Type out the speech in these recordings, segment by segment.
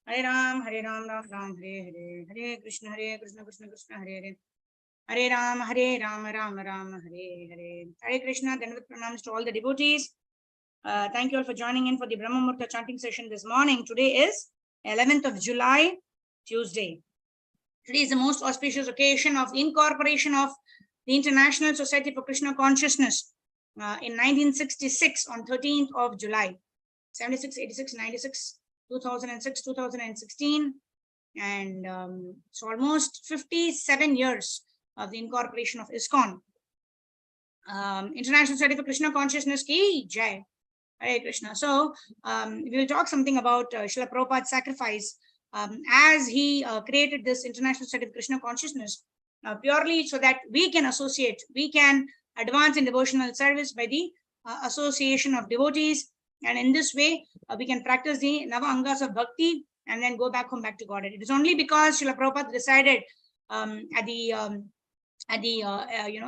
Hare Ram, Ram Ram, Hare Hare, Hare Krishna, Krishna Krishna, Hare Hare. Hare Ram, Ram Ram, Hare Hare. Hare Krishna, Dandavat pranams to all the devotees. Thank you all for joining in for the Brahma Muhurta chanting session this morning. Today is 11th of July, Tuesday. Today is the most auspicious occasion of incorporation of the International Society for Krishna Consciousness in 1966 on 13th of July. 76, 86, 96, 2006, 2016. And it's almost 57 years of the incorporation of ISKCON. International Society for Krishna Consciousness ki jai. Hare Krishna. So we will talk something about Srila Prabhupada's sacrifice as he created this International Society of Krishna Consciousness purely so that we can associate, we can advance in devotional service by the association of devotees. And in this way, we can practice the Nava Angas of Bhakti and then go back home, back to Godhead. It is only because Srila Prabhupada decided at the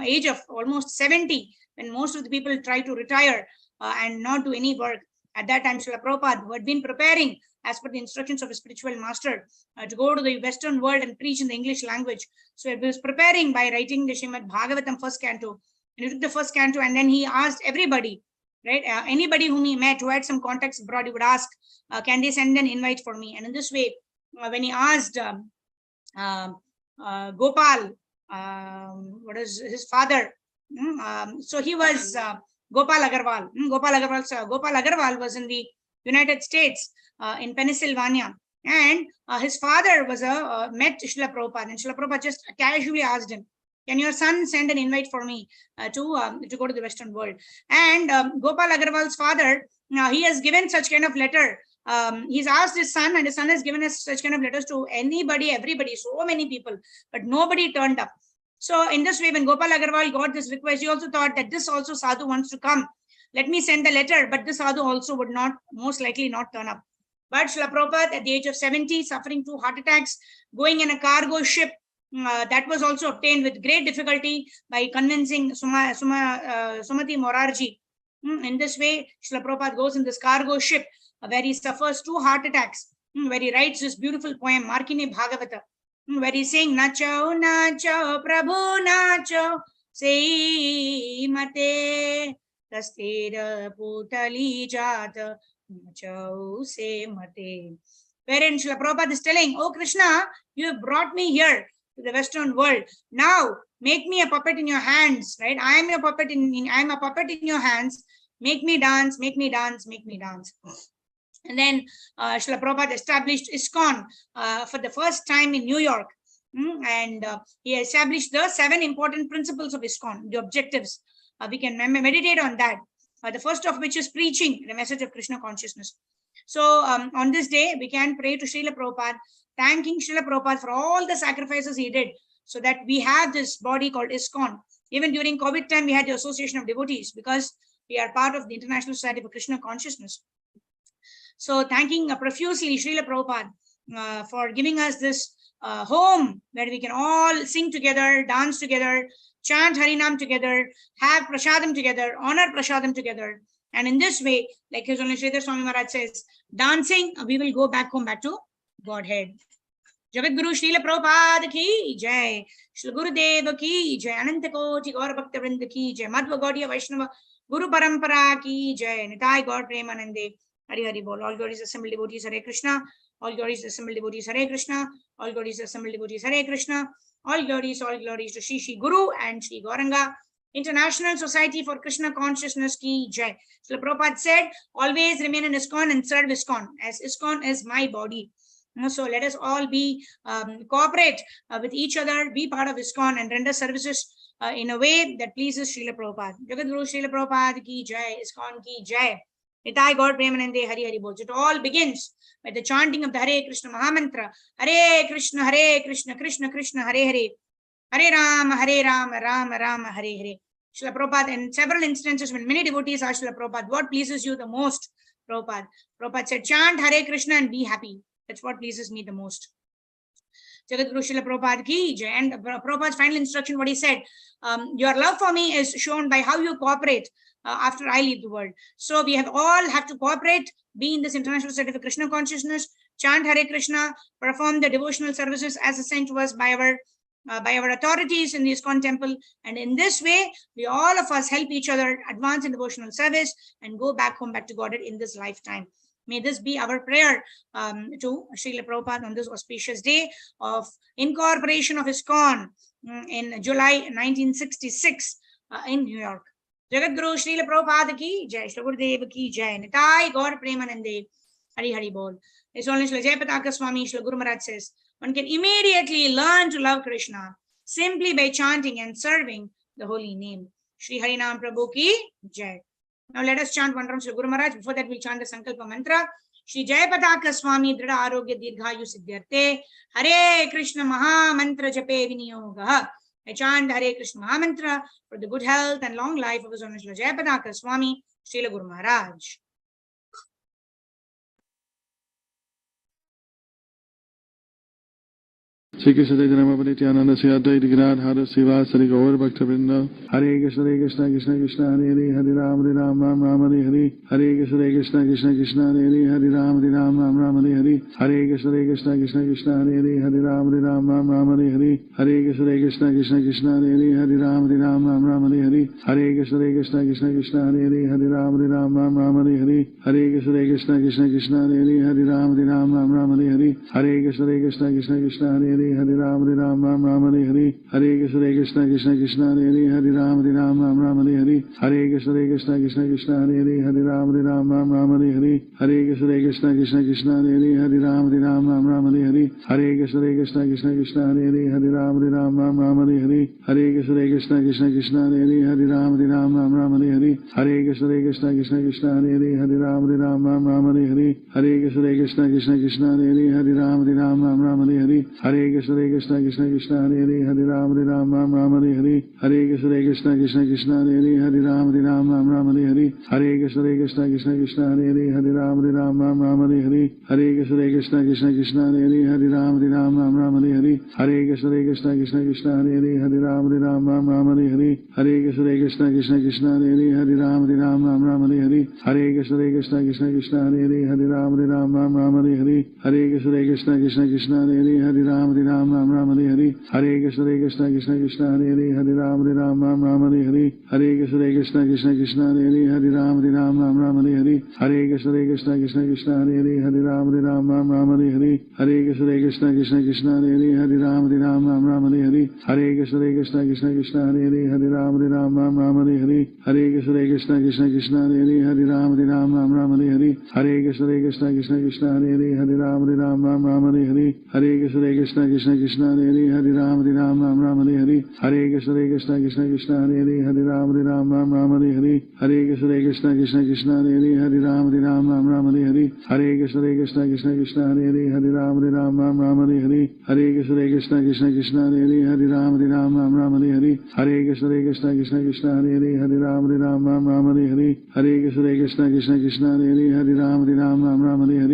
age of almost 70, when most of the people try to retire and not do any work. At that time, Srila Prabhupada, who had been preparing as per the instructions of a spiritual master to go to the Western world and preach in the English language. So he was preparing by writing the Srimad Bhagavatam first canto. And he took the first canto and then he asked everybody, right? Anybody whom he met who had some contacts abroad, he would ask, can they send an invite for me? And in this way, when he asked Gopal, what is his father? So he was Gopal Agarwal. Gopal Agarwal was in the United States, in Pennsylvania. And his father was met Srila Prabhupada. And Srila Prabhupada just casually asked him, can your son send an invite for me to go to the Western world? And Gopal Agarwal's father, he has given such kind of letter. He's asked his son, and his son has given us such kind of letters to anybody, everybody, so many people, but nobody turned up. So in this way, when Gopal Agarwal got this request, he also thought that this also sadhu wants to come. Let me send the letter, but this sadhu also would not, most likely not turn up. But Srila Prabhupada, at the age of 70, suffering 2 heart attacks, going in a cargo ship, that was also obtained with great difficulty by convincing Sumati Morarji. In this way, Srila Prabhupada goes in this cargo ship where he suffers 2 heart attacks, where he writes this beautiful poem, Markini Bhagavata, where he's saying, Nacho, Nacho, Prabhu, Nacho, Sei Mate, Kastira Putali Jata, Nacho, Se Mate. Wherein Srila Prabhupada is telling, oh Krishna, you have brought me here to the Western world. Now make me a puppet in your hands, right? I am a puppet in your hands. Make me dance, make me dance, make me dance. And then Srila Prabhupada established ISKCON for the first time in New York. And he established the 7 important principles of ISKCON, the objectives. We can meditate on that. The first of which is preaching the message of Krishna consciousness. So on this day, we can pray to Srila Prabhupada, thanking Srila Prabhupada for all the sacrifices he did so that we have this body called ISKCON. Even during COVID time, we had the Association of Devotees because we are part of the International Society for Krishna Consciousness. So thanking profusely Srila Prabhupada for giving us this home where we can all sing together, dance together, chant Harinam together, have prasadam together, honor prasadam together. And in this way, like His Holiness Sridhar Swami Maharaj says, dancing, we will go back home, back to Godhead. Jagat Guru Srila Prabhupada ki jai, Srila Gurudev ki jai, Ananta Koti Gaur Bhakta Vrinda ki jai, Madhva Gaudiya Vaishnava Guru Parampara ki jai, Nitai Gaur Premanande. Hari Hari Bol. All glories assembled devotees, Hare Krishna. All glories assembled devotees, Hare Krishna. All glories assembled devotees, Hare Krishna. All glories to Shri Guru and Shri Gauranga. International Society for Krishna Consciousness ki jai. Srila Prabhupada said, always remain in ISKCON and serve ISKCON, as ISKCON is my body. So let us all be cooperate with each other, be part of ISKCON and render services in a way that pleases Srila Prabhupada. Jagat Guru Srila Prabhupada ki jai, ISKCON ki jai. Nitai God Premanande Hari Hari Bol. It all begins by the chanting of the Hare Krishna Mahamantra. Hare Krishna, Krishna Krishna, Hare Hare. Hare Rama, Rama Rama, Hare Hare. Srila Prabhupada, in several instances when many devotees asked Srila Prabhupada, what pleases you the most? Prabhupada said, chant Hare Krishna and be happy. That's what pleases me the most. Jagat Guru Srila Prabhupada ki jai. And Prabhupada's final instruction, what he said, your love for me is shown by how you cooperate after I leave the world. So we all have to cooperate, be in this International Society for Krishna Consciousness, chant Hare Krishna, perform the devotional services as assigned to us by our authorities in the ISKCON temple. And in this way, we all of us help each other advance in devotional service and go back home, back to Godhead in this lifetime. May this be our prayer to Srila Prabhupada on this auspicious day of incorporation of ISKCON in July 1966 in New York. Jagat Guru Srila Prabhupada ki jai, Srila Gurudev ki jai, Nitai Gaur Premanande, Hari Hari Bol. It's only Srila Jayapataka Swami, Srila Guru Maharaj says, one can immediately learn to love Krishna simply by chanting and serving the holy name. Shri Harinam Prabhu ki jai. Now let us chant one round Srila Guru Maharaj. Before that, we'll chant the Sankalpa mantra. Shri Jayapataka Swami Drida Arogya Dirghayu Siddhyarte Hare Krishna Maha Mantra Jape Vinyoga. I chant Hare Krishna Maha Mantra for the good health and long life of His Holiness Srila Jayapataka Swami, Srila Guru Maharaj. Shri Krishna Chaitanya Nityananda Sri Advaita Gadadhara Srivasari Gaur Bhaktavrinda Hare Krishna Krishna Krishna Hare Hare Ram Ram Hare Hare Hare Krishna Krishna Hare Ram Ram Hare Hare Hare Krishna Krishna Hare Hare Ram Ram Hare Hare Hare Krishna Krishna Hare Ram Ram Hare Hare Hare Krishna Krishna Hare Hare Ram Ram Hare Hare Hare Krishna Krishna Hare Hare Ram Ram Hare Hare Hare Krishna Krishna Hare Hare Ram Hare Hare Hare Krishna Krishna Hare Hare Ram Ram Hare Hare Hare Krishna Krishna Hare Hare Ram Ram Hare Hare Hare Krishna Krishna Hare Hare Ram Ram Hare Hare Hare Krishna Krishna Hare Hare Ram Ram Hare Hare Hare Krishna Krishna Hare Hare Ram Ram Hare Hare Hare Krishna Krishna Hare Hare Ram Ram Hare Hare Hare Krishna Krishna Hare Hare Ram Ram Hare Hare Hare Krishna Krishna Hare Hare Ram Ram Hare Hare Hare Krishna Krishna Hare Hare Ram Ram Hare Hare Hare Krishna Krishna Hare Hare Ram Ram Hare Hare Hare Krishna Krishna Hare Hare Ram Ram Hare Hare Hare Krishna Krishna Hare Hare Ram Ram Hare Hare Hare Krishna Krishna Hare Hare Ram Ram Hare Hare Hare Krishna Krishna Hare Hare Ram Ram Hare Hare Hare Krishna Krishna Hare Hare Ram Ram Hare Hare Hare Krishna Krishna Hare Hare Ram Ram Hare Hare Hare Krishna Krishna Hare Hare Ram Ram Hare Hare Hare Krishna Krishna Hare Hare Ram Ram Hare Hare Hare Krishna Krishna Hare Hare Ram Ram Hare Hare Hare Krishna Krishna Hare Hare Ram Ram Hare Hare Hare Krishna Krishna Hare Hare Ram Ram Hare Hare Hare Krishna Krishna Hare Hare Ram Ram Hare Hare Hare Krishna Krishna Hare Hare Ram Ram Hare Hare Hare Krishna Krishna Hare Hare Ram Ram Hare Hare Hare Krishna Krishna Hare Hare Ram Ram Hare Hare Hare Krishna Krishna Hare Hare Ram Ram Hare Hare Hare Krishna Krishna Hare Hare Ram Ram Hare Hare Hare Krishna Krishna Hare Hare Ram Ram Hare Hare Hare Krishna Krishna Hare Hare Ram Ram Hare Hare Hare Krishna Krishna Hare Hare Ram Ram Hare Hare Hare Krishna Krishna Hare Hare Ram Ram Hare Hare Hare Krishna Krishna Hare Hare Ram Ram Hare Hare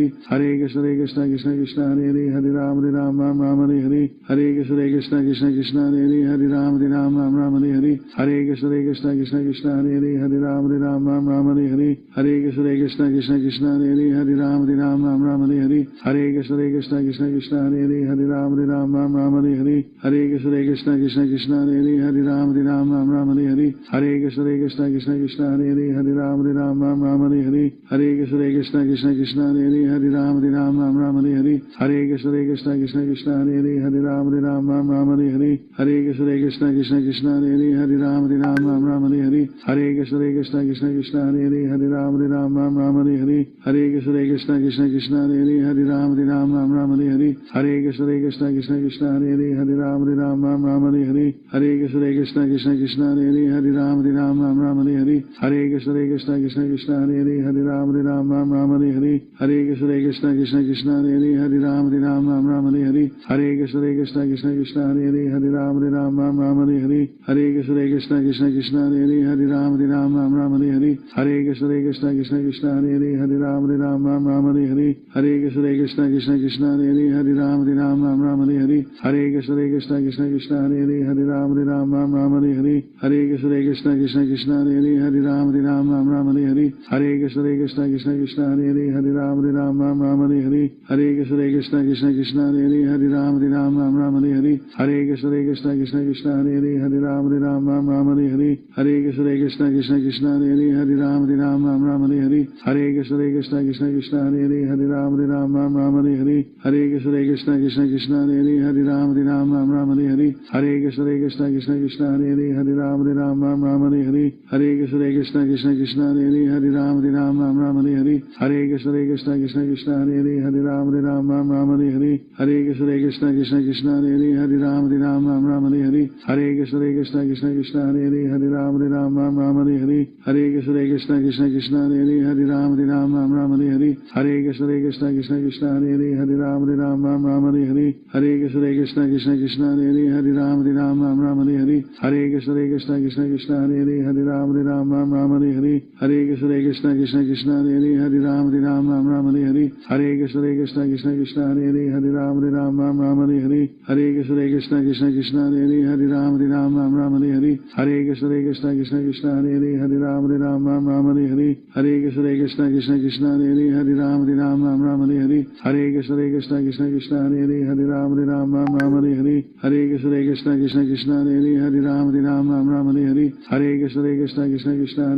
Hare Krishna Krishna Hare Hare Ram Ram Hare Hare Hare Krishna Krishna Hare Hare Ram Ram Hare Hare Hare Krishna Krishna Hare Hare Ram Ram Hare Hare Hare Krishna Krishna Hare Hare Ram Ram Hare Hare Hare Krishna Krishna Hare Hare Ram Ram Hare Hare Hare Krishna Krishna Hare Hare Ram Ram Hare Hare Hare Krishna Krishna Hare Hare Ram Ram Hare Hare Hare Krishna Krishna Hare Hare Ram Ram Hare Hare Hare Krishna Krishna Hare Hare Ram Ram Hare Hare Hare Krishna Krishna Hare Hare Ram Ram Hare Hare Hare Krishna Krishna Hare Hare Ram Ram Hare Hare Hare Krishna Krishna Hare Hare Ram Ram Hare Hare Hare Krishna Krishna Hare Hare Ram Ram Hare Hare Hare Krishna Krishna Hare Hare Ram Ram Hare Hare Hare Krishna Krishna Hare Hare Ram Ram Hare Hare Hare Krishna Krishna Hare Hare Ram Ram Hare Hare Hare Krishna Krishna Hare Hare Ram Ram Hare Ram Ram Ram Hare Hare. Hare Krishna Krishna Krishna Krishna Hare Hare. Hare Ram Ram Ram Hare Hare. Hare Krishna Krishna Krishna Krishna Hare Hare. Hare Ram Ram Ram Hare Hare. Hare Krishna Krishna Krishna Krishna Hare Hare. Hare Ram Ram Ram Hare Hare. Hare Krishna Krishna Krishna Krishna Hare Hare. Hare Ram Ram Ram Hare Hare. Hare Krishna Krishna Krishna Krishna Hare Hare. Hare Ram Ram Ram Hare Hare. Hare Krishna Krishna Krishna Krishna Hare Hare. Hare Ram Ram Hare Hare. Hare Krishna Krishna Krishna Krishna Hare Hare. Hare Ram Ram Hare Hare. Hare Krishna Krishna Krishna Krishna Hare Hare. Hare Ram Ram Hare Hare. Hare Krishna Krishna Krishna Krishna Hare Hare. Hare Ram Ram Hare Hare. Hare Krishna Krishna Krishna Krishna Hare Hare. Hare Ram Ram Hare Hare. Hare Krishna Krishna Krishna Krishna Hare Hare. Hare Ram Ram Hare Hare. Hare Krishna Krishna Krishna Krishna Hare Hare. Hare Ram Ram Hare Hare. Hare Krishna Krishna Krishna Krishna Hare Hare. Hare Ram Ram Hare Hare. Hare Krishna Krishna Krishna Krishna Hare Hare. Hare Ram Ram Hare Hare. Hare Krishna Krishna Krishna Krishna Hare Hare. Hare Ram Ram Hare Hare. Hare Krishna Krishna Krishna Krishna Hare Hare. Hare Ram Ram Hare Hare. Hare Krishna Krishna Krishna Krishna Hare Hare. Hare Ram Ram Hare Hare. Hare Krishna Krishna Krishna Krishna Hare Hare. Hare Ram Ram Hare Hare. Hare Krishna Krishna Krishna Krishna Hare Hare. Hare Ram Ram Hare Hare. Hare Krishna Krishna Krishna Krishna Hare Hare. Hare Ram Ram Hare Hare. Hare Krishna Krishna Krishna Krishna Hare Hare. Hare Ram Ram Hare Hare. Hare Krishna Krishna Krishna Krishna Hare Hare. Hare Ram Ram Hare Hare. Hare Krishna Krishna Krishna Krishna Hare Hare. Hare Ram Ram Hare Hare. Hare Krishna Krishna Krishna Krishna Hare Hare. Hare Ram Ram Hare Hare. Hare Krishna Krishna Krishna Krishna Hare Hare. Hare Ram Ram Hare Hare. Hare Krishna Krishna Krishna Krishna Hare Hare. Hare Ram Ram Hare Hare. Hare Krishna Krishna Krishna Krishna Hare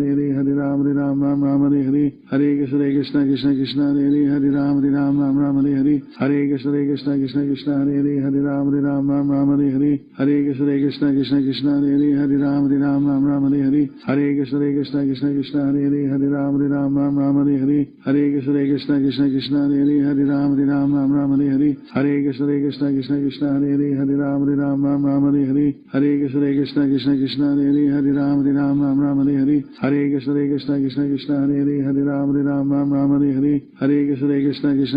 Hare. Hare Ram Ram Hare Hare. Hare Krishna Krishna Krishna Krishna Hare Hare. Hare Ram Ram Hare Hare. Hare Krishna Krishna Krishna Krishna Hare Hare. Hare Ram Ram Hare Hare. Hare Krishna Krishna Krishna Krishna Hare Hare. Hare Ram Ram Hare Hare. Hare Krishna Krishna Krishna Krishna Hare Hare. Hare Ram Ram Hare Hare. Hare Krishna Krishna Krishna Krishna Hare Hare. Hare Ram Ram Hare Hare. Hare Krishna Krishna Krishna Krishna Hare Hare. Hare Ram Ram Hare Hare. Hare Krishna Krishna Krishna Krishna Hare Hare. Hare Ram Ram Hare Hare. Hare Krishna Krishna Krishna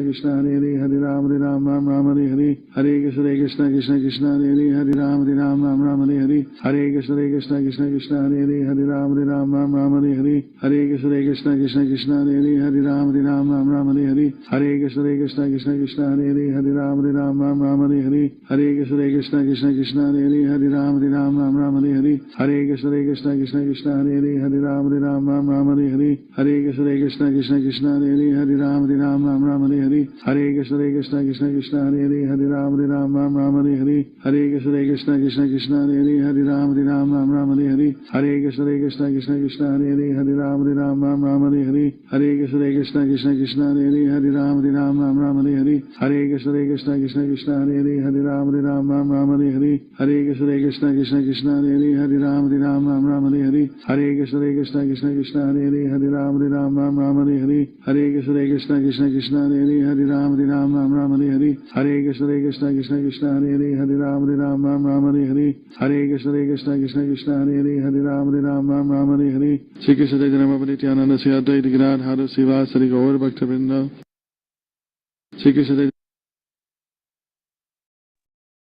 Krishna Hare Hare. Hare Ram Ram Hare Hare. Hare Krishna Krishna Krishna Krishna Hare Hare. Hare Ram Ram Hare Hare. Hare Krishna Krishna Krishna Krishna Hare Hare. Hare Ram Ram Hare Hare. Hare Krishna Krishna Krishna Krishna Hare Hare. Hare Ram Ram Hare Hare. Hare Krishna Krishna Krishna Krishna Hare Hare. Hare Ram Ram Hare Hare. Hare Krishna Krishna Krishna Krishna Hare Hare. Hare Ram Ram Hare Hare. Hare Krishna Krishna Krishna Krishna Hare Hare. Hare Ram Ram Hare Hare. Hare Krishna Krishna Krishna Krishna Hare Hare. Hare Ram Ram Hare Hare. Hare Krishna Krishna Krishna Krishna Hare Hare. Hare Ram Ram Hare Hare. Hare Krishna Krishna Krishna Krishna Hare Hare. Hare Ram Ram Hare Hare. Hare Krishna Krishna Krishna Krishna Hare Hare. Hare Ram Ram Hare Hare. Hare Krishna Krishna Krishna Krishna Hare Hare. Hare Ram Ram Hare Hare. Hare Krishna Krishna Krishna Krishna Hare Hare. Hare Ram Ram Hare Hare. Hare Krishna Krishna Krishna Krishna Hare Hare. Hare Ram Ram Hare Hare. Hare Krishna Krishna Krishna Krishna Hare Hare. Hare Ram Ram Hare Hare. Hare Krishna Krishna Krishna Krishna Hare Hare. Hare Ram Ram Hare Hare. Hare Krishna Krishna Krishna Krishna Hare Hare. Hare Ram Ram Hare Hare. Hare Krishna Krishna Krishna Krishna Hare Hare. Hare Ram Hare Hare. Shri Krishna Chaitanya Nityananda Sri Advaita Gadadhara Srivasari Gaur Bhaktivinoda. Shri Krishna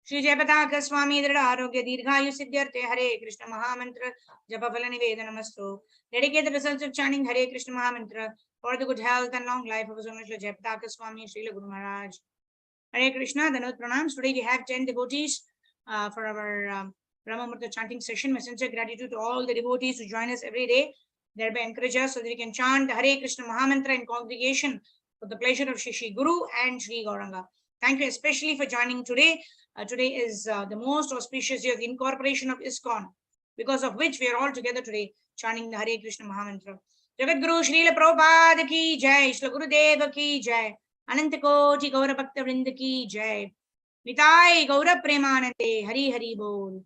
Shri जयपताक स्वामी दृढ़ आरोग्य दीर्घायु सिद्ध्यर्थे हरे कृष्ण महामंत्र जप फल निवेदनमस्तु. Dedicate the results of chanting Hare Krishna Mahamantra for the good health and long life of His Holiness Jayapataka Swami Srila Guru Maharaj. Hare Krishna, Dhanavad Pranams. Today we have 10 devotees for our Brahma Muhurta chanting session. My sincere gratitude to all the devotees who join us every day, thereby encourage us so that we can chant Hare Krishna Mahamantra in congregation for the pleasure of Shri Guru and Shri Gauranga. Thank you especially for joining today. Today is the most auspicious year of the incorporation of ISKCON, because of which we are all together today chanting the Hare Krishna Mahamantra. Jagat Guru Srila Prabhupada ki jai, Srila Gurudeva ki jai, Ananta Koti Gaura Bhakta Vrinda ki jai, Nitai Gaura Premanande, Hari Hari Bol.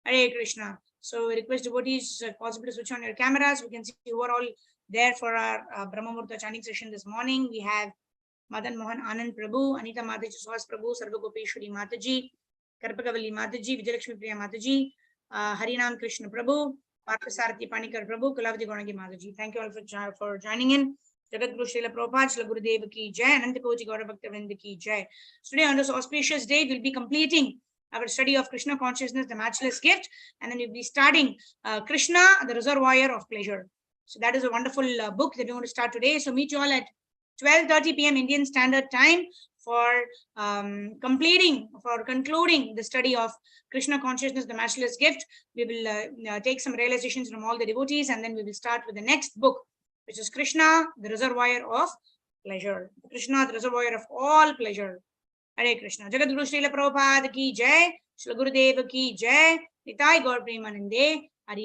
Hare Krishna. So we request devotees, if possible, to switch on your cameras. We can see who are all there for our Brahma Muhurta chanting session this morning. We have Madan Mohan Anand Prabhu, Anita Mataji, Suhas Prabhu, Sarva Gopeshwari Mataji, Karpakavalli Mataji, Vijayalakshmi Priya Mataji, Harinam Krishna Prabhu, Parthasarathi Panikar Prabhu, Kulavati Gaunagi Mataji. Thank you all for joining in. Jagat Guru Srila Prabhupada, Srila Gurudeva ki jai, Ananta Koti Gaura Bhakta Vrinda ki jai. Today on this auspicious day, we'll be completing our study of Krishna consciousness, the matchless gift, and then we'll be starting Krishna, the reservoir of pleasure. So that is a wonderful book that we want to start today. So meet you all at 12:30 p.m. Indian Standard Time for concluding the study of Krishna consciousness, the matchless gift. We will take some realizations from all the devotees, and then we will start with the next book, which is Krishna, the reservoir of pleasure. Krishna, the reservoir of all pleasure. Hare Krishna. Jagat Guru Srila Prabhupada ki jai. Srila Gurudev ki jai. Nitai Gaur Premanande. Hari